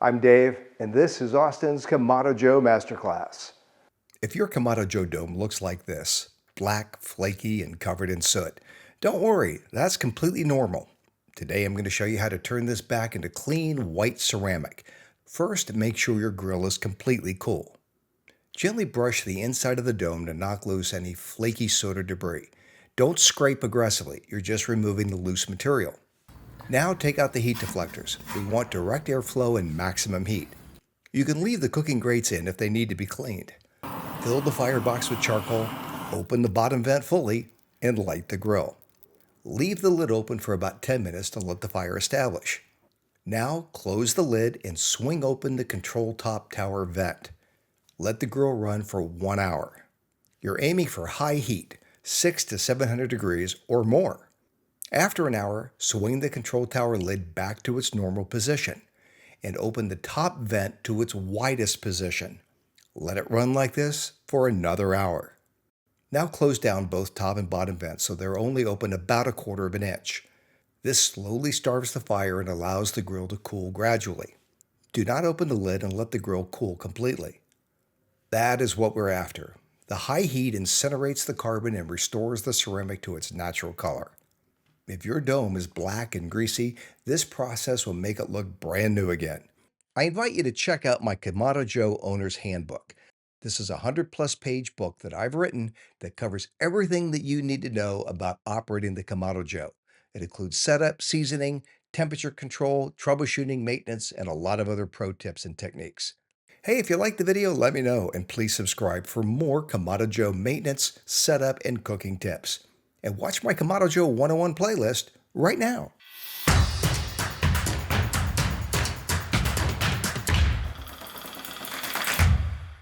I'm Dave, and this is Austin's Kamado Joe Masterclass. If your Kamado Joe dome looks like this, black, flaky, and covered in soot, don't worry, that's completely normal. Today I'm going to show you how to turn this back into clean, white ceramic. First, make sure your grill is completely cool. Gently brush the inside of the dome to knock loose any flaky soot or debris. Don't scrape aggressively, you're just removing the loose material. Now take out the heat deflectors. We want direct airflow and maximum heat. You can leave the cooking grates in if they need to be cleaned. Fill the firebox with charcoal, open the bottom vent fully, and light the grill. Leave the lid open for about 10 minutes to let the fire establish. Now close the lid and swing open the control top tower vent. Let the grill run for 1 hour. You're aiming for high heat, 600 to 700 degrees or more. After an hour, swing the control tower lid back to its normal position and open the top vent to its widest position. Let it run like this for another hour. Now close down both top and bottom vents so they're only open about 1/4 of an inch. This slowly starves the fire and allows the grill to cool gradually. Do not open the lid and let the grill cool completely. That is what we're after. The high heat incinerates the carbon and restores the ceramic to its natural color. If your dome is black and greasy, this process will make it look brand new again. I invite you to check out my Kamado Joe Owner's Handbook. This is a 100+ page book that I've written that covers everything that you need to know about operating the Kamado Joe. It includes setup, seasoning, temperature control, troubleshooting, maintenance, and a lot of other pro tips and techniques. Hey, if you liked the video, let me know, and please subscribe for more Kamado Joe maintenance, setup, and cooking tips. And watch my Kamado Joe 101 playlist right now.